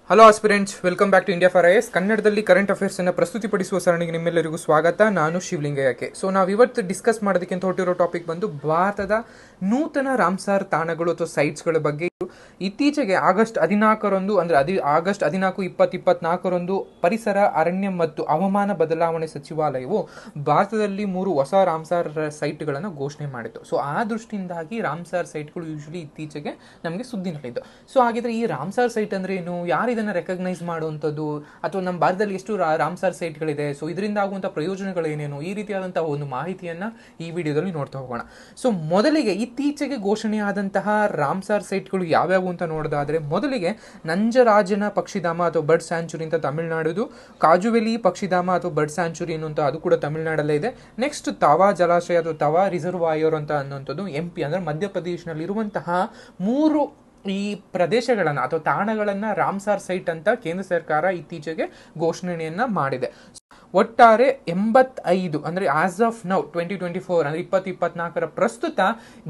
Hello aspirants, welcome back to India for IAS. ಕನ್ನಡದಲ್ಲಿ current affairs ಅನ್ನು ಪ್ರಸ್ತುತಿಪಡಿಸುವ ಸರಣಿಗೆ ನಿಮ್ಮೆಲ್ಲರಿಗೂ ಸ್ವಾಗತ. ನಾನು ಶಿವಲಿಂಗಯ್ಯಕ್ಕೆ. ಸೊ ನಾವು ಇವತ್ತು ಡಿಸ್ಕಸ್ ಮಾಡೋದಕ್ಕಿಂತ ಹೊರಟಿರೋ ಟಾಪಿಕ್ ಬಂದು ಭಾರತದ ನೂತನ ರಾಮ್ಸಾರ್ ತಾಣಗಳು ಅಥವಾ ಸೈಟ್ಸ್ಗಳ ಬಗ್ಗೆ. ಇತ್ತೀಚೆಗೆ ಆಗಸ್ಟ್ 14ರಂದು ಅಂದರೆ ಆಗಸ್ಟ್ 14, 2024ರಂದು ಪರಿಸರ, ಅರಣ್ಯ ಮತ್ತು ಹವಾಮಾನ ಬದಲಾವಣೆ ಸಚಿವಾಲಯವು ಭಾರತದಲ್ಲಿ 3 ಹೊಸ ರಾಮ್ಸಾರ್ ಸೈಟ್ಗಳನ್ನು ಘೋಷಣೆ ಮಾಡಿತ್ತು. ಸೊ ಆ ದೃಷ್ಟಿಯಿಂದಾಗಿ ರಾಮ್ಸಾರ್ ಸೈಟ್ಗಳು ಯೂಶಲಿ ಇತ್ತೀಚೆಗೆ ನಮಗೆ ಸುದ್ದಿನಲ್ಲಿದ್ದು. ಸೊ ಹಾಗಿದ್ರೆ ಈ ರಾಮ್ಸಾರ್ ಸೈಟ್ ಅಂದ್ರೆ ಏನು, ಯಾರು ಇದನ್ನ ರೆಕಗ್ನೈಸ್ ಮಾಡುವಂಥದ್ದು, ಅಥವಾ ನಮ್ಮ ಭಾರತದಲ್ಲಿ ಎಷ್ಟು ರಾಮ್ಸಾರ್ ಸೈಟ್ಗಳಿದೆ, ಸೊ ಇದರಿಂದ ಆಗುವಂಥ ಪ್ರಯೋಜನಗಳು ಏನೇನು, ಈ ರೀತಿಯಾದಂತಹ ಒಂದು ಮಾಹಿತಿಯನ್ನ ಈ ವಿಡಿಯೋದಲ್ಲಿ ನೋಡ್ತಾ ಹೋಗೋಣ. ಸೊ ಮೊದಲಿಗೆ ಇತ್ತೀಚೆಗೆ ಘೋಷಣೆಯಾದಂತಹ ರಾಮ್ಸಾರ್ ಸೈಟ್ಗಳು ಯಾವ್ಯಾವು ಅಂತ ನೋಡೋದಾದ್ರೆ, ಮೊದಲಿಗೆ ನಂಜರಾಜನ ಪಕ್ಷಿಧಾಮ ಅಥವಾ ಬರ್ಡ್ ಸ್ಯಾಂಚುರಿ ಅಂತ ತಮಿಳುನಾಡುದು, ಕಾಜುವೆಲಿ ಪಕ್ಷಿಧಾಮ ಅಥವಾ ಬರ್ಡ್ ಸ್ಯಾಂಚುರಿ ಅನ್ನುವಂಥ ಅದು ಕೂಡ ತಮಿಳುನಾಡಲ್ಲೇ ಇದೆ. ನೆಕ್ಸ್ಟ್ ತವಾ ಜಲಾಶಯ ಅಥವಾ ತವಾ ರಿಸರ್ವಾಯರ್ ಅಂತ ಅನ್ನುವಂಥದ್ದು MP ಅಂದ್ರೆ ಮಧ್ಯಪ್ರದೇಶನಲ್ಲಿರುವಂತಹ 3 ಈ ಪ್ರದೇಶಗಳನ್ನ ಅಥವಾ ತಾಣಗಳನ್ನ ರಾಮ್ಸಾರ್ ಸೈಟ್ ಅಂತ ಕೇಂದ್ರ ಸರ್ಕಾರ ಇತ್ತೀಚೆಗೆ ಘೋಷಣೆಯನ್ನ ಮಾಡಿದೆ. ಒಟ್ಟಾರೆ 85 ಅಂದ್ರೆ ಆಸ್ ಆಫ್ ನೌ 2024 ಅಂದ್ರೆ 2024 ಪ್ರಸ್ತುತ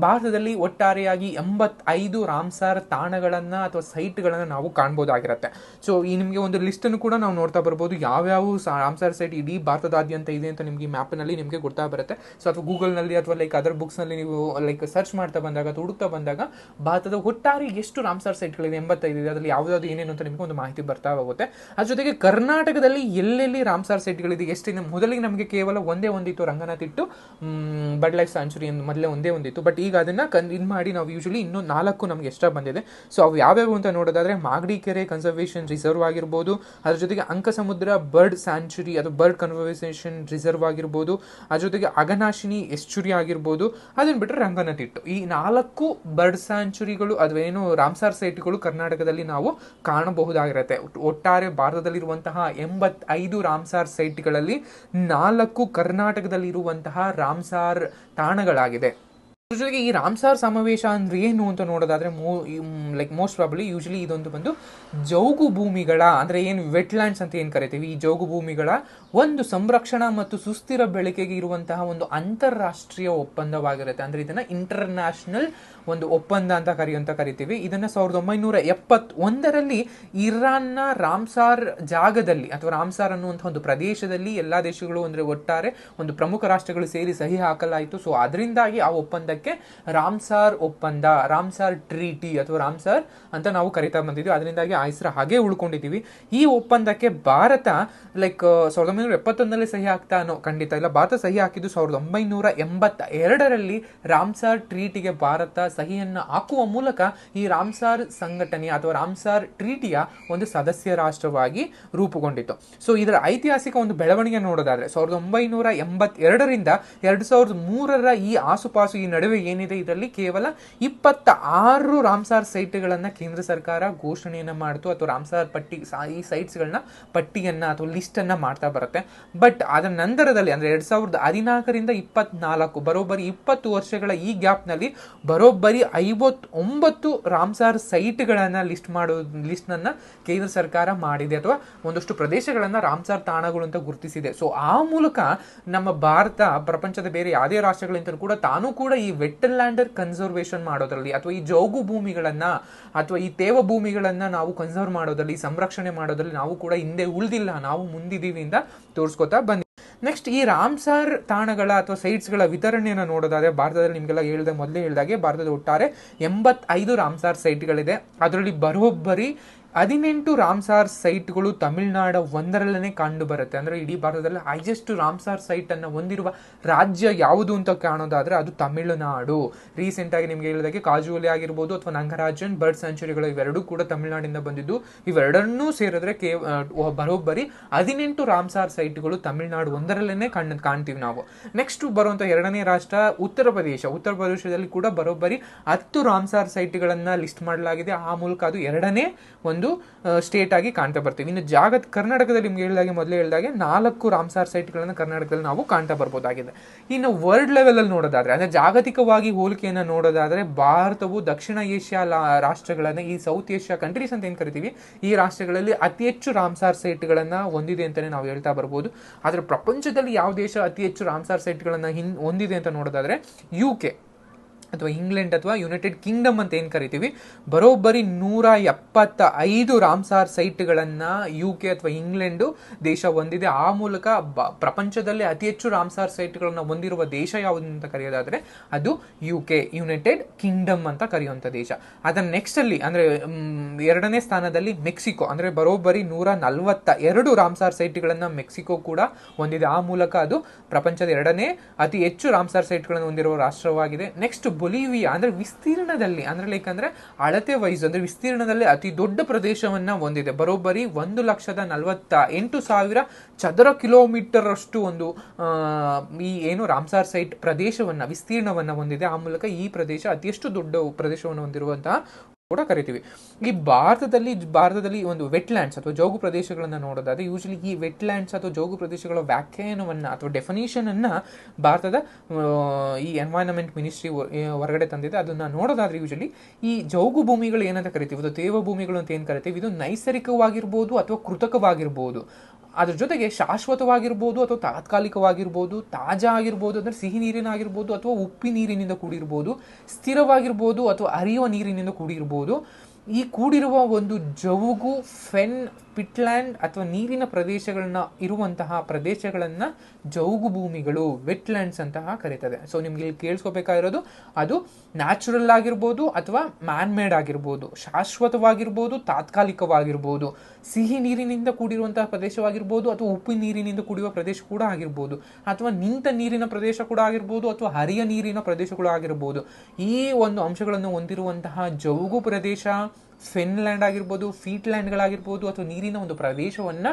ಭಾರತದಲ್ಲಿ ಒಟ್ಟಾರೆಯಾಗಿ 85 ರಾಮ್ಸಾರ್ ತಾಣಗಳನ್ನ ಅಥವಾ ಸೈಟ್ಗಳನ್ನ ನಾವು ಕಾಣಬಹುದಾಗಿರುತ್ತೆ. ಸೊ ಈ ನಿಮಗೆ ಒಂದು ಲಿಸ್ಟ್ ಅನ್ನು ಕೂಡ ನಾವು ನೋಡ್ತಾ ಬರ್ಬೋದು, ಯಾವ್ಯಾವ ರಾಮ್ಸಾರ್ ಸೈಟ್ ಇಡೀ ಭಾರತದಾದ್ಯಂತ ಇದೆ ಅಂತ ನಿಮಗೆ ಮ್ಯಾಪ್ ನಲ್ಲಿ ನಿಮಗೆ ಗೊತ್ತಾ ಬರುತ್ತೆ. ಸೊ ಅಥವಾ ಗೂಗಲ್ ನಲ್ಲಿ ಅಥವಾ ಲೈಕ್ ಅದರ್ ಬುಕ್ಸ್ ನಲ್ಲಿ ನೀವು ಲೈಕ್ ಸರ್ಚ್ ಮಾಡ್ತಾ ಬಂದಾಗ ಅಥವಾ ಹುಡುಕ್ತಾ ಬಂದಾಗ ಭಾರತದ ಒಟ್ಟಾರೆ ಎಷ್ಟು ರಾಮ್ಸಾರ್ ಸೈಟ್ಗಳಿದೆ 85 ಇದೆ, ಅದರಲ್ಲಿ ಯಾವ್ದಾದ್ರು ಏನೇನು ಅಂತ ನಿಮಗೆ ಒಂದು ಮಾಹಿತಿ ಬರ್ತಾ ಹೋಗುತ್ತೆ. ಅದ್ರ ಜೊತೆಗೆ ಕರ್ನಾಟಕದಲ್ಲಿ ಎಲ್ಲೆಲ್ಲಿ ರಾಮ್ಸಾರ್ ಸೈಟ್ಗಳಿದೆ ಎಷ್ಟಿದೆ. ಮೊದಲಿಗೆ ನಮಗೆ ಕೇವಲ ಒಂದೇ ಒಂದಿತ್ತು, ರಂಗನಾಥಿಟ್ಟು ಬರ್ಡ್ ಲೈಫ್ ಸ್ಯಾಂಚುರಿ ಮೊದಲೇ ಒಂದೇ ಒಂದಿತ್ತು. ಬಟ್ ಈಗ ಅದನ್ನ ಇದು ಮಾಡಿ ನಾವು ಯೂಶಲಿ ಇನ್ನೂ 4 ನಮ್ಗೆ ಎಕ್ಸ್ಟ್ರಾ ಬಂದಿದೆ. ಸೊ ಅವು ಯಾವ್ಯಾವು ಅಂತ ನೋಡೋದಾದ್ರೆ, ಮಾಗಡಿ ಕೆರೆ ಕನ್ಸರ್ವೇಷನ್ ರಿಸರ್ವ್ ಆಗಿರ್ಬೋದು, ಅದ್ರ ಜೊತೆಗೆ ಅಂಕಸಮುದ್ರ ಬರ್ಡ್ ಸ್ಯಾಂಚುರಿ ಅಥವಾ ಬರ್ಡ್ ಕನ್ಸರ್ವೇಷನ್ ರಿಸರ್ವ್ ಆಗಿರ್ಬೋದು, ಅದ್ರ ಜೊತೆಗೆ ಅಘನಾಶಿನಿ ಎಸ್ಚುರಿ ಆಗಿರ್ಬೋದು, ಅದನ್ನ ಬಿಟ್ಟರೆ ರಂಗನಾಥಿಟ್ಟು. ಈ 4 ಬರ್ಡ್ ಸ್ಯಾಂಚುರಿಗಳು ಅಥವಾ ಏನು ರಾಮ್ಸಾರ್ ಸೈಟ್ಗಳು ಕರ್ನಾಟಕದಲ್ಲಿ ನಾವು ಕಾಣಬಹುದಾಗಿರುತ್ತೆ. ಒಟ್ಟಾರೆ ಭಾರತದಲ್ಲಿರುವಂತಹ 85 ರಾಮ್ಸಾರ್ ಸೈಟ್ಗಳಲ್ಲಿ 4 ಕರ್ನಾಟಕದಲ್ಲಿ ಇರುವಂತಹ ರಾಮ್ಸಾರ್ ತಾಣಗಳಾಗಿದೆ. ಜೊತೆಗೆ ಈ ರಾಮ್ಸಾರ್ ಸಮಾವೇಶ ಅಂದ್ರೆ ಏನು ಅಂತ ನೋಡೋದಾದ್ರೆ, ಲೈಕ್ ಮೋಸ್ಟ್ ಪ್ರಾಬಬ್ಲಿ ಯೂಶಲಿ ಇದೊಂದು ಬಂದು ಜೌಗು ಭೂಮಿಗಳ ಅಂದ್ರೆ ಏನು ವೆಟ್ಲ್ಯಾಂಡ್ಸ್ ಅಂತ ಏನ್ ಕರಿತೀವಿ, ಈ ಜೌಗು ಭೂಮಿಗಳ ಒಂದು ಸಂರಕ್ಷಣಾ ಮತ್ತು ಸುಸ್ಥಿರ ಬೆಳಕಿಗೆ ಇರುವಂತಹ ಒಂದು ಅಂತಾರಾಷ್ಟ್ರೀಯ ಒಪ್ಪಂದವಾಗಿರುತ್ತೆ. ಅಂದ್ರೆ ಇದನ್ನ ಇಂಟರ್ನ್ಯಾಷನಲ್ ಒಂದು ಒಪ್ಪಂದ ಅಂತ ಕರಿತೀವಿ. ಇದನ್ನ 1971ರಲ್ಲಿ ಇರಾನ್ನ ರಾಮ್ಸಾರ್ ಜಾಗದಲ್ಲಿ ಅಥವಾ ರಾಮ್ಸಾರ್ ಅನ್ನುವಂತಹ ಒಂದು ಪ್ರದೇಶದಲ್ಲಿ ಎಲ್ಲಾ ದೇಶಗಳು ಅಂದ್ರೆ ಒಟ್ಟಾರೆ ಒಂದು ಪ್ರಮುಖ ರಾಷ್ಟ್ರಗಳು ಸೇರಿ ಸಹಿ ಹಾಕಲಾಯಿತು. ಸೊ ಅದರಿಂದಾಗಿ ಆ ಒಪ್ಪಂದಕ್ಕೆ ರಾಮ್ಸಾರ್ ಒಪ್ಪಂದ, ರಾಮ್ಸಾರ್ ಟ್ರೀಟಿ ಅಥವಾ ರಾಮ್ಸಾರ್ ಅಂತ ನಾವು ಕರಿತಾ ಬಂದಿದ್ವಿ. ಅದರಿಂದಾಗಿ ಆ ಹೆಸರು ಹಾಗೆ ಉಳ್ಕೊಂಡಿದ್ದೀವಿ. ಈ ಒಪ್ಪಂದಕ್ಕೆ ಭಾರತ ಲೈಕ್ 1971ರಲ್ಲಿ ಸಹಿ ಹಾಕ್ತಾ ಅನ್ನೋ ಖಂಡಿತ ಇಲ್ಲ. ಭಾರತ ಸಹಿ ಹಾಕಿದ್ದು 1982ರಲ್ಲಿ ರಾಮ್ಸಾರ್ ಟ್ರೀಟಿಗೆ ಭಾರತ ಸಹಿಯನ್ನು ಹಾಕುವ ಮೂಲಕ ಈ ರಾಮ್ಸಾರ್ ಸಂಘಟನೆ ಅಥವಾ ರಾಮ್ಸಾರ್ ಟ್ರೀಟಿಯ ಒಂದು ಸದಸ್ಯ ರಾಷ್ಟ್ರವಾಗಿ ರೂಪುಗೊಂಡಿತ್ತು. ಸೊ ಇದರ ಐತಿಹಾಸಿಕ ಒಂದು ಬೆಳವಣಿಗೆ ನೋಡೋದಾದ್ರೆ, 1982ರಿಂದ 2003ರ ಈ ಆಸುಪಾಸು ಈ ನಡುವೆ ಏನಿದೆ, ಇದರಲ್ಲಿ ಕೇವಲ 26 ರಾಮ್ಸಾರ್ ಸೈಟ್ಗಳನ್ನ ಕೇಂದ್ರ ಸರ್ಕಾರ ಘೋಷಣೆಯನ್ನ ಮಾಡಿತು ಅಥವಾ ರಾಮ್ಸಾರ್ ಪಟ್ಟಿ ಈ ಸೈಟ್ಸ್ಗಳನ್ನ ಪಟ್ಟಿಯನ್ನ ಅಥವಾ ಲಿಸ್ಟ್ ಅನ್ನ ಮಾಡ್ತಾ ಬರುತ್ತೆ. ಬಟ್ ಅದರ ನಂತರದಲ್ಲಿ ಅಂದ್ರೆ 2014ರಿಂದ 2024 ಬರೋಬ್ಬರಿ 20 ವರ್ಷಗಳ ಈ ಗ್ಯಾಪ್ ನಲ್ಲಿ ಬರೋಬ್ಬರಿ 59 ರಾಮ್ಸಾರ್ ಸೈಟ್ಗಳನ್ನ ಲಿಸ್ಟ್ ಅನ್ನ ಕೇಂದ್ರ ಸರ್ಕಾರ ಮಾಡಿದೆ ಅಥವಾ ಒಂದಷ್ಟು ಪ್ರದೇಶಗಳನ್ನ ರಾಮ್ಸಾರ್ ತಾಣಗಳು ಅಂತ ಗುರುತಿಸಿದೆ. ಸೊ ಆ ಮೂಲಕ ನಮ್ಮ ಭಾರತ ಪ್ರಪಂಚದ ಬೇರೆ ಯಾವುದೇ ರಾಷ್ಟ್ರಗಳಿಂದ ಕೂಡ ತಾನು ಕೂಡ ಈ ವೆಟ್ಲ್ಯಾಂಡರ್ ಕನ್ಸರ್ವೇಷನ್ ಮಾಡೋದ್ರಲ್ಲಿ ಅಥವಾ ಈ ಜೌಗು ಭೂಮಿಗಳನ್ನ ಅಥವಾ ಈ ತೇವ ಭೂಮಿಗಳನ್ನ ನಾವು ಕನ್ಸರ್ವ್ ಮಾಡೋದ್ರಲ್ಲಿ, ಸಂರಕ್ಷಣೆ ಮಾಡೋದ್ರಲ್ಲಿ ನಾವು ಕೂಡ ಹಿಂದೆ ಉಳಿದಿಲ್ಲ, ನಾವು ಮುಂದಿದ್ದೀವಿ ಅಂತ ತೋರಿಸ್ಕೊತಾ ಬಂದಿದೆ. ನೆಕ್ಸ್ಟ್ ಈ ರಾಮ್ಸಾರ್ ತಾಣಗಳ ಅಥವಾ ಸೈಟ್ಸ್ಗಳ ವಿತರಣೆಯನ್ನು ನೋಡೋದಾದ್ರೆ, ಭಾರತದಲ್ಲಿ ನಿಮಗೆಲ್ಲ ಮೊದಲೇ ಹೇಳಿದಾಗೆ ಭಾರತದ ಒಟ್ಟಾರೆ 85 ರಾಮ್ಸಾರ್ ಸೈಟ್ಗಳಿದೆ. ಅದರಲ್ಲಿ ಬರೋಬ್ಬರಿ 18 ರಾಮ್ಸಾರ್ ಸೈಟ್ಗಳು ತಮಿಳುನಾಡು ಒಂದರಲ್ಲೇ ಕಂಡು ಬರುತ್ತೆ. ಅಂದ್ರೆ ಇಡೀ ಭಾರತದಲ್ಲಿ ಹೈಯೆಸ್ಟ್ ರಾಮ್ಸಾರ್ ಸೈಟ್ ಅನ್ನು ಹೊಂದಿರುವ ರಾಜ್ಯ ಯಾವುದು ಅಂತ ಕಾಣೋದಾದ್ರೆ ಅದು ತಮಿಳುನಾಡು. ರೀಸೆಂಟ್ ಆಗಿ ನಿಮ್ಗೆ ಹೇಳಿದಾಗೆ ಕಾಜುವಲಿ ಆಗಿರ್ಬೋದು ಅಥವಾ ನಂಗರಾಜನ್ ಬರ್ಡ್ ಸ್ಯಾಂಚುರಿಗಳು ಇವೆರಡೂ ಕೂಡ ತಮಿಳುನಾಡಿಂದ ಬಂದಿದ್ದು. ಇವೆರಡನ್ನೂ ಸೇರಿದ್ರೆ ಬರೋಬ್ಬರಿ 18 ರಾಮ್ಸಾರ್ ಸೈಟ್ಗಳು ತಮಿಳುನಾಡು ಒಂದರಲ್ಲೇ ಕಾಣ್ತೀವಿ ನಾವು. ನೆಕ್ಸ್ಟ್ ಬರುವಂತ ಎರಡನೇ ರಾಷ್ಟ್ರ ಉತ್ತರ ಪ್ರದೇಶದಲ್ಲಿ ಕೂಡ ಬರೋಬ್ಬರಿ 10 ರಾಮ್ಸಾರ್ ಸೈಟ್ಗಳನ್ನ ಲಿಸ್ಟ್ ಮಾಡಲಾಗಿದೆ. ಆ ಮೂಲಕ ಅದು ಎರಡನೇ ಒಂದು ಸ್ಟೇಟ್ ಆಗಿ ಕಾಣ್ತಾ ಬರ್ತೀವಿ. ಇನ್ನು ಕರ್ನಾಟಕದಲ್ಲಿ ನಿಮ್ಗೆ ಮೊದಲೇ ಹೇಳಿದಾಗೆ 4 ರಾಮ್ಸಾರ್ ಸೈಟ್ಗಳನ್ನ ಕರ್ನಾಟಕದಲ್ಲಿ ನಾವು ಕಾಣ್ತಾ ಬರ್ಬೋದಾಗಿದೆ. ಇನ್ನು ವರ್ಲ್ಡ್ ಲೆವೆಲ್ ಅಲ್ಲಿ ನೋಡೋದಾದ್ರೆ ಅಂದ್ರೆ ಜಾಗತಿಕವಾಗಿ ಹೋಲಿಕೆಯನ್ನ ನೋಡೋದಾದ್ರೆ, ಭಾರತವು ದಕ್ಷಿಣ ಏಷ್ಯಾ ರಾಷ್ಟ್ರಗಳನ್ನ, ಈ ಸೌತ್ ಏಷ್ಯಾ ಕಂಟ್ರೀಸ್ ಅಂತ ಏನ್ ಕರಿತೀವಿ, ಈ ರಾಷ್ಟ್ರಗಳಲ್ಲಿ ಅತಿ ಹೆಚ್ಚು ರಾಮ್ಸಾರ್ ಸೈಟ್ಗಳನ್ನ ಹೊಂದಿದೆ ಅಂತಾನೆ ನಾವು ಹೇಳ್ತಾ ಬರ್ಬೋದು. ಆದ್ರೆ ಪ್ರಪಂಚದಲ್ಲಿ ಯಾವ ದೇಶ ಅತಿ ಹೆಚ್ಚು ರಾಮ್ಸಾರ್ ಸೈಟ್ಗಳನ್ನ ಹೊಂದಿದೆ ಅಂತ ನೋಡೋದಾದ್ರೆ UK. ಅಥವಾ ಇಂಗ್ಲೆಂಡ್ ಅಥವಾ ಯುನೈಟೆಡ್ ಕಿಂಗ್ಡಮ್ ಅಂತ ಏನ್ ಕರಿತೀವಿ, ಬರೋಬ್ಬರಿ 175 ರಾಮ್ಸಾರ್ ಸೈಟ್ಗಳನ್ನ UK ಅಥವಾ ಇಂಗ್ಲೆಂಡ್ ದೇಶ ಹೊಂದಿದೆ. ಆ ಮೂಲಕ ಪ್ರಪಂಚದಲ್ಲಿ ಅತಿ ಹೆಚ್ಚು ರಾಮ್ಸಾರ್ ಸೈಟ್ಗಳನ್ನ ಹೊಂದಿರುವ ದೇಶ ಯಾವುದು ಅಂತ ಕರೆಯೋದಾದ್ರೆ ಅದು UK, ಯುನೈಟೆಡ್ ಕಿಂಗ್ಡಮ್ ಅಂತ ಕರೆಯುವಂತ ದೇಶ. ಅದನ್ನ ನೆಕ್ಸ್ಟ್ ಅಲ್ಲಿ ಅಂದ್ರೆ ಎರಡನೇ ಸ್ಥಾನದಲ್ಲಿ ಮೆಕ್ಸಿಕೋ, ಅಂದ್ರೆ ಬರೋಬ್ಬರಿ 142 ರಾಮ್ಸಾರ್ ಸೈಟ್ಗಳನ್ನ ಮೆಕ್ಸಿಕೋ ಕೂಡ ಹೊಂದಿದೆ. ಆ ಮೂಲಕ ಅದು ಪ್ರಪಂಚದ ಎರಡನೇ ಅತಿ ಹೆಚ್ಚು ರಾಮ್ಸಾರ್ ಸೈಟ್ಗಳನ್ನು ಹೊಂದಿರುವ ರಾಷ್ಟ್ರವಾಗಿದೆ. ನೆಕ್ಸ್ಟ್ ಬೊಲಿವಿಯಾ, ಅಂದ್ರೆ ವಿಸ್ತೀರ್ಣದಲ್ಲಿ ಅಂದ್ರೆ ಲೈಕ್ ಅಂದ್ರೆ ಅಳತೆ ವೈಸ್ ಅಂದ್ರೆ ವಿಸ್ತೀರ್ಣದಲ್ಲಿ ಅತಿ ದೊಡ್ಡ ಪ್ರದೇಶವನ್ನ ಹೊಂದಿದೆ. ಬರೋಬ್ಬರಿ 148,000 ಚದರ ಕಿಲೋಮೀಟರ್ ಅಷ್ಟು ಒಂದು ಈ ಏನು ರಾಮ್ಸಾರ್ ಸೈಟ್ ಪ್ರದೇಶವನ್ನ ವಿಸ್ತೀರ್ಣವನ್ನ ಹೊಂದಿದೆ. ಆ ಮೂಲಕ ಈ ಪ್ರದೇಶ ಅತಿ ಹೆಚ್ಚು ದೊಡ್ಡ ಪ್ರದೇಶವನ್ನು ಹೊಂದಿರುವಂತಹ ಕೂಡ ಕರಿತೀವಿ. ಈ ಭಾರತದಲ್ಲಿ ಒಂದು ವೆಟ್ಲ್ಯಾಂಡ್ಸ್ ಅಥವಾ ಜೋಗು ಪ್ರದೇಶಗಳನ್ನ ನೋಡೋದಾದ್ರೆ ಯೂಶಲಿ ಈ ವೆಟ್ಲ್ಯಾಂಡ್ಸ್ ಅಥವಾ ಜೋಗು ಪ್ರದೇಶಗಳ ವ್ಯಾಖ್ಯಾನವನ್ನ ಅಥವಾ ಡೆಫಿನೇಷನ್ ಅನ್ನ ಭಾರತದ ಈ ಎನ್ವೈರನ್ಮೆಂಟ್ ಮಿನಿಸ್ಟ್ರಿ ಹೊರಗಡೆ ತಂದಿದೆ. ಅದನ್ನ ನೋಡೋದಾದ್ರೆ ಯೂಶಲಿ ಈ ಜೋಗು ಭೂಮಿಗಳು ಏನಂತ ಕರಿತೀವಿ, ಅದು ತೇವ ಭೂಮಿಗಳು ಅಂತ ಏನ್ ಕರಿತೀವಿ, ಇದು ನೈಸರ್ಗಿಕವಾಗಿರ್ಬೋದು ಅಥವಾ ಕೃತಕವಾಗಿರ್ಬೋದು. ಅದ್ರ ಜೊತೆಗೆ ಶಾಶ್ವತವಾಗಿರ್ಬೋದು ಅಥವಾ ತಾತ್ಕಾಲಿಕವಾಗಿರ್ಬೋದು, ತಾಜಾ ಆಗಿರ್ಬೋದು ಅಂದ್ರೆ ಸಿಹಿ ನೀರಿನ ಆಗಿರ್ಬೋದು ಅಥವಾ ಉಪ್ಪಿ ನೀರಿನಿಂದ ಕೂಡಿರ್ಬೋದು, ಸ್ಥಿರವಾಗಿರ್ಬೋದು ಅಥವಾ ಹರಿಯುವ ನೀರಿನಿಂದ ಕೂಡಿರ್ಬೋದು. ಈ ಕೂಡಿರುವ ಒಂದು ಜವುಗು, ಫೆನ್, ಪಿಟ್ಲ್ಯಾಂಡ್ ಅಥವಾ ನೀರಿನ ಪ್ರದೇಶಗಳನ್ನ ಇರುವಂತಹ ಪ್ರದೇಶಗಳನ್ನ ಜೌಗು ಭೂಮಿಗಳು, ವೆಟ್ಲ್ಯಾಂಡ್ಸ್ ಅಂತಹ ಕರೀತದೆ. ಸೊ ನಿಮ್ಗೆ ಇಲ್ಲಿ ಕೇಳಿಸ್ಕೋಬೇಕಾಗಿರೋದು ಅದು ನ್ಯಾಚುರಲ್ ಆಗಿರ್ಬೋದು ಅಥವಾ ಮ್ಯಾನ್ ಮೇಡ್ ಆಗಿರ್ಬೋದು, ಶಾಶ್ವತವಾಗಿರ್ಬೋದು, ತಾತ್ಕಾಲಿಕವಾಗಿರ್ಬೋದು, ಸಿಹಿ ನೀರಿನಿಂದ ಕೂಡಿರುವಂತಹ ಪ್ರದೇಶವಾಗಿರ್ಬೋದು ಅಥವಾ ಉಪ್ಪು ನೀರಿನಿಂದ ಕೂಡಿರುವ ಪ್ರದೇಶ ಕೂಡ ಆಗಿರ್ಬೋದು, ಅಥವಾ ನಿಂತ ನೀರಿನ ಪ್ರದೇಶ ಕೂಡ ಆಗಿರ್ಬೋದು, ಅಥವಾ ಹರಿಯ ನೀರಿನ ಪ್ರದೇಶಗಳು ಆಗಿರ್ಬೋದು. ಈ ಒಂದು ಅಂಶಗಳನ್ನು ಹೊಂದಿರುವಂತಹ ಜೌಗು ಪ್ರದೇಶ, ಫಿನ್ಲ್ಯಾಂಡ್ ಆಗಿರ್ಬೋದು, ಫೀಟ್ಲ್ಯಾಂಡ್ಗಳಾಗಿರ್ಬೋದು ಅಥವಾ ನೀರಿನ ಒಂದು ಪ್ರದೇಶವನ್ನ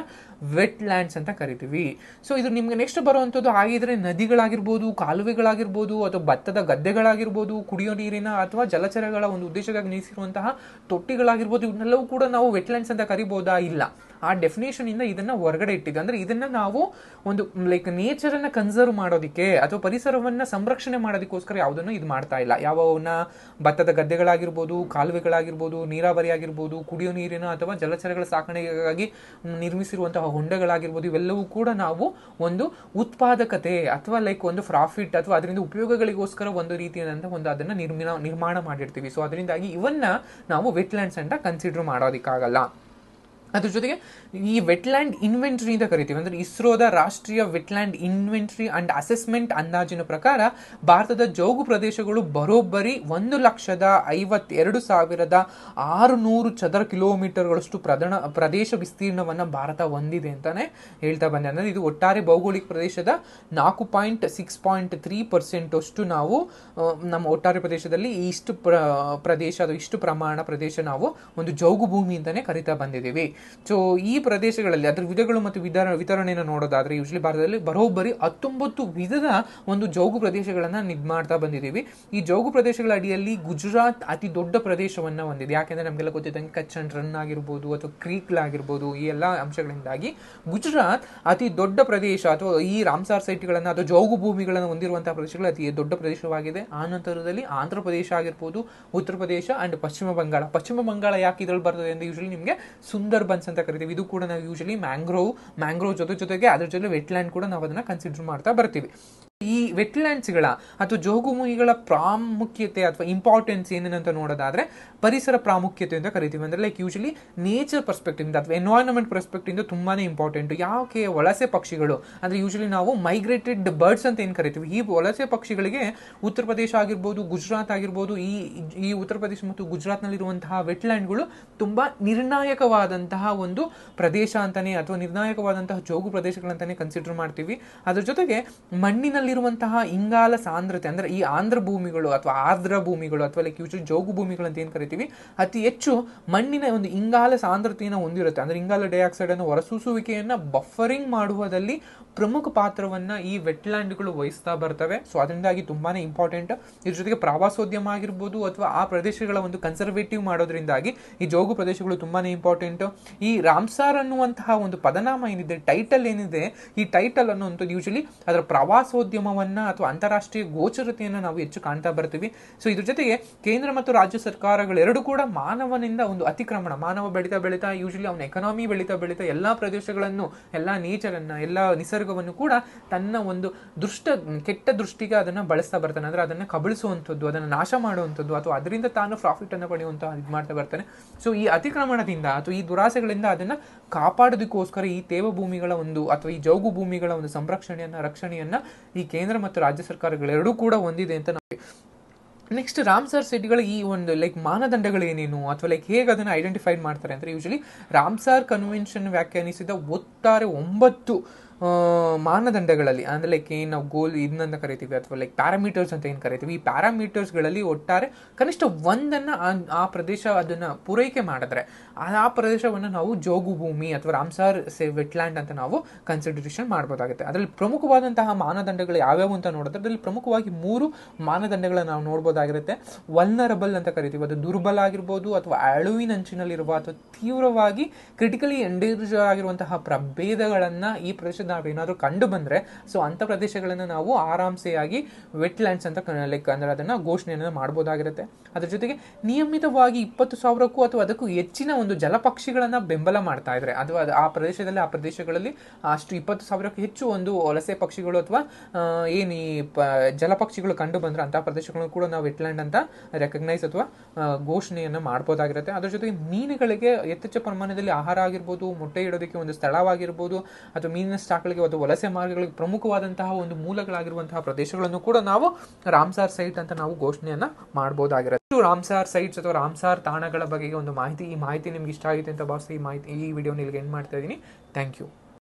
ವೆಟ್ಲ್ಯಾಂಡ್ಸ್ ಅಂತ ಕರಿತೀವಿ. ಸೊ ಇದು ನಿಮ್ಗೆ ನೆಕ್ಸ್ಟ್ ಬರುವಂಥದ್ದು ಹಾಗಿದ್ರೆ ನದಿಗಳಾಗಿರ್ಬೋದು, ಕಾಲುವೆಗಳಾಗಿರ್ಬೋದು ಅಥವಾ ಭತ್ತದ ಗದ್ದೆಗಳಾಗಿರ್ಬೋದು, ಕುಡಿಯೋ ನೀರಿನ ಅಥವಾ ಜಲಚರಗಳ ಒಂದು ಉದ್ದೇಶಕ್ಕಾಗಿ ನಿಲ್ಲಿಸಿರುವಂತಹ ತೊಟ್ಟಿಗಳಾಗಿರ್ಬೋದು, ಇವನ್ನೆಲ್ಲವೂ ಕೂಡ ನಾವು ವೆಟ್ಲ್ಯಾಂಡ್ಸ್ ಅಂತ ಕರಿಬಹುದಾ? ಇಲ್ಲ. ಆ ಡೆಫಿನೇಷನ್ ಇಂದ ಇದನ್ನ ಹೊರಗಡೆ ಇಟ್ಟಿದೆ. ಅಂದ್ರೆ ಇದನ್ನ ನಾವು ಒಂದು ಲೈಕ್ ನೇಚರ್ ಅನ್ನ ಕನ್ಸರ್ವ್ ಮಾಡೋದಿಕ್ಕೆ ಅಥವಾ ಪರಿಸರವನ್ನ ಸಂರಕ್ಷಣೆ ಮಾಡೋದಕ್ಕೋಸ್ಕರ ಯಾವುದನ್ನು ಇದು ಮಾಡ್ತಾ ಇಲ್ಲ. ಯಾವನ್ನ ಭತ್ತದ ಗದ್ದೆಗಳಾಗಿರ್ಬೋದು, ಕಾಲುವೆಗಳಾಗಿರ್ಬೋದು, ನೀರಾವರಿ ಆಗಿರ್ಬೋದು, ಕುಡಿಯೋ ನೀರಿನ ಅಥವಾ ಜಲಚರಗಳ ಸಾಕಣೆಗಾಗಿ ನಿರ್ಮಿಸಿರುವಂತಹ ಹೊಂಡಗಳಾಗಿರ್ಬೋದು, ಇವೆಲ್ಲವೂ ಕೂಡ ನಾವು ಒಂದು ಉತ್ಪಾದಕತೆ ಅಥವಾ ಲೈಕ್ ಒಂದು ಪ್ರಾಫಿಟ್ ಅಥವಾ ಅದರಿಂದ ಉಪಯೋಗಗಳಿಗೋಸ್ಕರ ಒಂದು ರೀತಿಯಾದಂತಹ ಒಂದು ಅದನ್ನ ನಿರ್ಮಾಣ ಮಾಡಿರ್ತೀವಿ. ಸೊ ಅದರಿಂದಾಗಿ ಇವನ್ನ ನಾವು ವೆಟ್ಲ್ಯಾಂಡ್ಸ್ ಅಂತ ಕನ್ಸಿಡರ್ ಮಾಡೋದಿಕ್ಕಾಗಲ್ಲ. ಅದ್ರ ಜೊತೆಗೆ ಈ ವೆಟ್ಲ್ಯಾಂಡ್ ಇನ್ವೆಂಟರಿ ಅಂತ ಕರಿತೀವಿ. ಅಂದ್ರೆ ಇಸ್ರೋದ ರಾಷ್ಟ್ರೀಯ ವೆಟ್ಲ್ಯಾಂಡ್ ಇನ್ವೆಂಟರಿ ಅಂಡ್ ಅಸೆಸ್ಮೆಂಟ್ ಅಂದಾಜಿನ ಪ್ರಕಾರ ಭಾರತದ ಜೋಗು ಪ್ರದೇಶಗಳು ಬರೋಬ್ಬರಿ 1,52,600 ಚದರ ಕಿಲೋಮೀಟರ್ಗಳಷ್ಟು ಪ್ರದೇಶ ವಿಸ್ತೀರ್ಣವನ್ನ ಭಾರತ ಹೊಂದಿದೆ ಅಂತಾನೆ ಹೇಳ್ತಾ ಬಂದೆ. ಅಂದ್ರೆ ಇದು ಒಟ್ಟಾರೆ ಭೌಗೋಳಿಕ ಪ್ರದೇಶದ 4.6.3% ಅಷ್ಟು ನಾವು ನಮ್ಮ ಒಟ್ಟಾರೆ ಪ್ರದೇಶದಲ್ಲಿ ಇಷ್ಟು ಪ್ರದೇಶ ಅಥವಾ ಇಷ್ಟು ಪ್ರಮಾಣ ಪ್ರದೇಶ ನಾವು ಒಂದು ಜೋಗು ಭೂಮಿ ಅಂತಾನೆ ಕರಿತಾ ಬಂದಿದ್ದೀವಿ. ಸೊ ಈ ಪ್ರದೇಶಗಳಲ್ಲಿ ಅದರ ವಿಧಗಳು ಮತ್ತು ವಿತರಣೆಯನ್ನು ನೋಡೋದಾದ್ರೆ ಯೂಶಲಿ ಭಾರತದಲ್ಲಿ ಬರೋಬ್ಬರಿ 19 ವಿಧದ ಒಂದು ಜೋಗು ಪ್ರದೇಶಗಳನ್ನ ಮಾಡ್ತಾ ಬಂದಿದ್ದೀವಿ. ಈ ಜೋಗು ಪ್ರದೇಶಗಳ ಅಡಿಯಲ್ಲಿ ಗುಜರಾತ್ ಅತಿ ದೊಡ್ಡ ಪ್ರದೇಶವನ್ನ ಹೊಂದಿದೆ. ಯಾಕೆಂದ್ರೆ ನಮಗೆಲ್ಲ ಗೊತ್ತಿದ್ದಂಗೆ ಕಚ್ ಅಂಡ್ ರನ್ ಆಗಿರ್ಬೋದು ಅಥವಾ ಕ್ರೀಕ್ಲಾಗಿರ್ಬೋದು, ಈ ಎಲ್ಲ ಅಂಶಗಳಿಂದಾಗಿ ಗುಜರಾತ್ ಅತಿ ದೊಡ್ಡ ಪ್ರದೇಶ ಅಥವಾ ಈ ರಾಮ್ಸಾರ್ ಸೈಟ್ಗಳನ್ನ ಅಥವಾ ಜೋಗು ಭೂಮಿಗಳನ್ನು ಹೊಂದಿರುವಂತಹ ಪ್ರದೇಶಗಳು ಅತಿ ದೊಡ್ಡ ಪ್ರದೇಶವಾಗಿದೆ. ಆ ನಂತರದಲ್ಲಿ ಆಂಧ್ರ ಪ್ರದೇಶ ಆಗಿರ್ಬೋದು, ಉತ್ತರ ಪ್ರದೇಶ ಅಂಡ್ ಪಶ್ಚಿಮ ಬಂಗಾಳ ಯಾಕೆ ಇದ್ರಲ್ಲಿ ಬರ್ತದೆ ಅಂದ್ರೆ ಯೂಶಲಿ ನಿಮಗೆ ಸುಂದರ್ ಬನ್ಸ್ ಅಂತ ಕರಿತೀವಿ. ಇದು ಕೂಡ ನಾವು ಯೂಶಲಿ ಮ್ಯಾಂಗ್ರೋವ್ ಜೊತೆಗೆ ಅದ್ರ ಜೊತೆ ವೆಟ್ಲ್ಯಾಂಡ್ ಕೂಡ ನಾವು ಅದನ್ನ ಕನ್ಸಿಡರ್ ಮಾಡ್ತಾ ಬರ್ತೀವಿ. ಈ ವೆಟ್ಲ್ಯಾಂಡ್ಸ್ಗಳ ಅಥವಾ ಜೋಗುಭೂಮಿಗಳ ಪ್ರಾಮುಖ್ಯತೆ ಅಥವಾ ಇಂಪಾರ್ಟೆನ್ಸ್ ಏನೇನಂತ ನೋಡೋದಾದ್ರೆ ಪರಿಸರ ಪ್ರಾಮುಖ್ಯತೆ ಅಂತ ಕರಿತೀವಿ. ಅಂದ್ರೆ ಲೈಕ್ ಯೂಶಲಿ ನೇಚರ್ ಪರ್ಸ್ಪೆಕ್ಟಿವ್ ಇಂದ ಅಥವಾ ಎನ್ವೈರನ್ಮೆಂಟ್ ಪರ್ಸ್ಪೆಕ್ಟಿವ್ ಇಂದ ತುಂಬಾನೇ ಇಂಪಾರ್ಟೆಂಟ್. ಯಾಕೆ ವಲಸೆ ಪಕ್ಷಿಗಳು ಅಂದ್ರೆ ಯೂಶಲಿ ನಾವು ಮೈಗ್ರೇಟೆಡ್ ಬರ್ಡ್ಸ್ ಅಂತ ಏನ್ ಕರಿತೀವಿ, ಈ ವಲಸೆ ಪಕ್ಷಿಗಳಿಗೆ ಉತ್ತರ ಪ್ರದೇಶ ಆಗಿರ್ಬೋದು, ಗುಜರಾತ್ ಆಗಿರ್ಬೋದು, ಈ ಉತ್ತರ ಪ್ರದೇಶ ಮತ್ತು ಗುಜರಾತ್ ನಲ್ಲಿರುವಂತಹ ವೆಟ್ಲ್ಯಾಂಡ್ಗಳು ತುಂಬಾ ನಿರ್ಣಾಯಕವಾದಂತಹ ಒಂದು ಪ್ರದೇಶ ಅಂತಾನೆ ಅಥವಾ ನಿರ್ಣಾಯಕವಾದಂತಹ ಜೋಗು ಪ್ರದೇಶಗಳಂತಾನೆ ಕನ್ಸಿಡರ್ ಮಾಡ್ತೀವಿ. ಅದ್ರ ಜೊತೆಗೆ ಮಣ್ಣಿನಲ್ಲಿ ಇರುವಂತಹ ಇಂಗಾಲ ಸಾಂದ್ರತೆ ಅಂದ್ರೆ ಈ ಆಂಧ್ರ ಭೂಮಿಗಳು ಅಥವಾ ಆರ್ದ್ರ ಭೂಮಿಗಳು ಅಥವಾ ಲೈಕ್ ಯೂಶಲಿ ಜೋಗು ಭೂಮಿಗಳು ಅಂತ ಏನ್ ಕರಿತೀವಿ, ಅತಿ ಹೆಚ್ಚು ಮಣ್ಣಿನ ಒಂದು ಇಂಗಾಲ ಸಾಂದ್ರತೆಯನ್ನು ಹೊಂದಿರುತ್ತೆ. ಅಂದ್ರೆ ಇಂಗಾಲ ಡೈಆಕ್ಸೈಡ್ ಅನ್ನು ಹೊರಸೂಸುವಿಕೆಯನ್ನ ಬಫರಿಂಗ್ ಮಾಡುವುದಲ್ಲಿ ಪ್ರಮುಖ ಪಾತ್ರವನ್ನ ಈ ವೆಟ್ಲ್ಯಾಂಡ್ಗಳು ವಹಿಸ್ತಾ ಬರ್ತವೆ. ಸೊ ಅದರಿಂದಾಗಿ ತುಂಬಾನೇ ಇಂಪಾರ್ಟೆಂಟ್. ಇದ್ರ ಜೊತೆಗೆ ಪ್ರವಾಸೋದ್ಯಮ ಆಗಿರ್ಬೋದು ಅಥವಾ ಆ ಪ್ರದೇಶಗಳ ಒಂದು ಕನ್ಸರ್ವೇಟಿವ್ ಮಾಡೋದ್ರಿಂದಾಗಿ ಈ ಜೋಗು ಪ್ರದೇಶಗಳು ತುಂಬಾನೇ ಇಂಪಾರ್ಟೆಂಟ್. ಈ ರಾಮ್ಸಾರ್ ಅನ್ನುವಂತಹ ಒಂದು ಪದನಾಮ ಏನಿದೆ, ಟೈಟಲ್ ಏನಿದೆ, ಈ ಟೈಟಲ್ ಅನ್ನುವಂಥದ್ದು ಯೂಶಲಿ ಅದರ ಪ್ರವಾಸೋದ್ಯಮ ಉದ್ಯಮವನ್ನ ಅಥವಾ ಅಂತಾರಾಷ್ಟ್ರೀಯ ಗೋಚರತೆಯನ್ನು ನಾವು ಹೆಚ್ಚು ಕಾಣ್ತಾ ಬರ್ತೀವಿ. ಸೊ ಇದ್ರ ಜೊತೆಗೆ ಕೇಂದ್ರ ಮತ್ತು ರಾಜ್ಯ ಸರ್ಕಾರಗಳೆರಡೂ ಕೂಡ ಮಾನವನಿಂದ ಒಂದು ಅತಿಕ್ರಮಣ, ಮಾನವ ಬೆಳೀತಾ ಬೆಳೀತಾ ಯೂಶಲಿ ಅವನ ಎಕಾನಮಿ ಬೆಳೀತಾ ಬೆಳೀತಾ ಎಲ್ಲಾ ಪ್ರದೇಶಗಳನ್ನು, ಎಲ್ಲಾ ನೇಚರನ್ನ, ಎಲ್ಲಾ ನಿಸರ್ಗವನ್ನು ಕೂಡ ತನ್ನ ಒಂದು ಕೆಟ್ಟ ದೃಷ್ಟಿಗೆ ಅದನ್ನ ಬಳಸ್ತಾ ಬರ್ತಾನೆ. ಅಂದ್ರೆ ಅದನ್ನ ಕಬಳಿಸುವಂಥದ್ದು, ಅದನ್ನ ನಾಶ ಮಾಡುವಂಥದ್ದು, ಅಥವಾ ಅದರಿಂದ ತಾನು ಪ್ರಾಫಿಟ್ ಅನ್ನು ಪಡೆಯುವಂತ ಇದು ಮಾಡ್ತಾ ಬರ್ತಾನೆ. ಸೊ ಈ ಅತಿಕ್ರಮಣದಿಂದ ಅಥವಾ ಈ ದುರಾಸೆಗಳಿಂದ ಅದನ್ನ ಕಾಪಾಡೋದಕ್ಕೋಸ್ಕರ ಈ ತೇವ ಭೂಮಿಗಳ ಒಂದು ಅಥವಾ ಈ ಜೌಗು ಭೂಮಿಗಳ ಒಂದು ರಕ್ಷಣೆಯನ್ನ ಈ ಕೇಂದ್ರ ಮತ್ತು ರಾಜ್ಯ ಸರ್ಕಾರಗಳೆರಡೂ ಕೂಡ ಹೊಂದಿದೆ ಅಂತ ನಾವು. ನೆಕ್ಸ್ಟ್ ರಾಮ್ಸರ್ ಸೈಟ್ಗಳ ಈ ಒಂದು ಮಾನದಂಡಗಳು ಏನೇನು ಅಥವಾ ಹೇಗೆ ಅದನ್ನು ಐಡೆಂಟಿಫೈ ಮಾಡ್ತಾರೆ ಅಂದ್ರೆ, ಯೂಶಲಿ ರಾಮ್ಸರ್ ಕನ್ವೆನ್ಷನ್ ವ್ಯಾಖ್ಯಾನಿಸಿದ ಒಟ್ಟಾರೆ 9 ಮಾನದಂಡಗಳಲ್ಲಿ, ಅಂದ್ರೆ ಏನ್ ನಾವು ಗೋಲ್ ಇದನ್ನ ಕರಿತೀವಿ ಅಥವಾ ಪ್ಯಾರಾಮೀಟರ್ಸ್ ಅಂತ ಏನ್ ಕರಿತೀವಿ, ಈ ಪ್ಯಾರಾಮೀಟರ್ಸ್ಗಳಲ್ಲಿ ಒಟ್ಟಾರೆ ಕನಿಷ್ಠ ಒಂದನ್ನ ಆ ಪ್ರದೇಶ ಅದನ್ನ ಪೂರೈಕೆ ಮಾಡಿದ್ರೆ ಆ ಪ್ರದೇಶವನ್ನು ನಾವು ಜೋಗು ಭೂಮಿ ಅಥವಾ ರಾಮ್ಸರ್ ವೆಟ್ಲ್ಯಾಂಡ್ ಅಂತ ನಾವು ಕನ್ಸಿಡರೇಷನ್ ಮಾಡಬಹುದಾಗುತ್ತೆ. ಅದರಲ್ಲಿ ಪ್ರಮುಖವಾದಂತಹ ಮಾನದಂಡಗಳು ಯಾವ್ಯಾವು ಅಂತ ನೋಡಿದ್ರೆ, ಅದರಲ್ಲಿ ಪ್ರಮುಖವಾಗಿ 3 ಮಾನದಂಡಗಳನ್ನ ನಾವು ನೋಡಬಹುದಾಗಿರುತ್ತೆ. ವಲ್ನರಬಲ್ ಅಂತ ಕರಿತೀವಿ, ಅದು ದುರ್ಬಲ ಆಗಿರ್ಬೋದು, ಅಥವಾ ಅಳುವಿನಂಚಿನಲ್ಲಿರುವ ಅಥವಾ ತೀವ್ರವಾಗಿ ಕ್ರಿಟಿಕಲಿ ಎಂಡೇಂಜರ್ ಆಗಿರುವಂತಹ ಪ್ರಭೇದಗಳನ್ನ ಈ ಪ್ರದೇಶದ ನಾವೇನಾದ್ರೂ ಕಂಡು ಬಂದ್ರೆ, ಸೊ ಅಂತ ಪ್ರದೇಶಗಳನ್ನ ನಾವು ಆರಾಮ್ಸೆಯಾಗಿ ವೆಟ್ಲ್ಯಾಂಡ್ಸ್ ಅಂತ ಅಂದ್ರೆ ಅದನ್ನ ಘೋಷಣೆಯನ್ನ ಮಾಡಬಹುದಾಗಿರುತ್ತೆ. ಅದ್ರ ಜೊತೆಗೆ ನಿಯಮಿತವಾಗಿ 20,000ಕ್ಕೂ ಅಥವಾ ಅದಕ್ಕೂ ಹೆಚ್ಚಿನ ಒಂದು ಜಲಪಕ್ಷಿಗಳನ್ನ ಬೆಂಬಲ ಮಾಡ್ತಾ ಇದ್ರೆ, ಅಥವಾ ಆ ಪ್ರದೇಶಗಳಲ್ಲಿ ಅಷ್ಟು 20,000ಕ್ಕೂ ಹೆಚ್ಚು ಒಂದು ವಲಸೆ ಪಕ್ಷಿಗಳು ಅಥವಾ ಏನ್ ಈ ಜಲಪಕ್ಷಿಗಳು ಕಂಡು ಬಂದ್ರೆ ಅಂತ ಪ್ರದೇಶಗಳನ್ನು ಕೂಡ ನಾವು ವೆಟ್ಲ್ಯಾಂಡ್ ಅಂತ ರೆಕಗ್ನೈಸ್ ಅಥವಾ ಘೋಷಣೆಯನ್ನ ಮಾಡಬಹುದಾಗಿರುತ್ತೆ. ಅದ್ರ ಜೊತೆಗೆ ಮೀನುಗಳಿಗೆ ಯಥೇಚ್ಛ ಪ್ರಮಾಣದಲ್ಲಿ ಆಹಾರ ಆಗಿರ್ಬೋದು, ಮೊಟ್ಟೆ ಇಡೋದಕ್ಕೆ ಒಂದು ಸ್ಥಳವಾಗಿರ್ಬೋದು, ಅಥವಾ ಮೀನಿನ ಸ್ಟಾಕ್ಗಳಿಗೆ ಅಥವಾ ವಲಸೆ ಮಾರ್ಗಗಳಿಗೆ ಪ್ರಮುಖವಾದಂತಹ ಒಂದು ಮೂಲಗಳಾಗಿರುವಂತಹ ಪ್ರದೇಶಗಳನ್ನು ಕೂಡ ನಾವು ರಾಮ್ಸಾರ್ ಸೈಟ್ ಅಂತ ನಾವು ಘೋಷಣೆಯನ್ನ ಮಾಡಬಹುದಾಗಿರುತ್ತೆ. ರಾಮ್ಸಾರ್ ಸೈಟ್ಸ್ ಅಥವಾ ರಾಮ್ಸಾರ್ ತಾಣಗಳ ಬಗ್ಗೆ ಒಂದು ಮಾಹಿತಿ, ಈ ಮಾಹಿತಿ ನಿಮ್ಗೆ ಇಷ್ಟ ಆಗಿದೆ ಅಂತ ಭಾವಿಸಿ ಈ ವಿಡಿಯೋನ ಇಲ್ಲಿಗೆ ಎಂಡ್ ಮಾಡ್ತಾ ಇದ್ದೀನಿ. Thank you.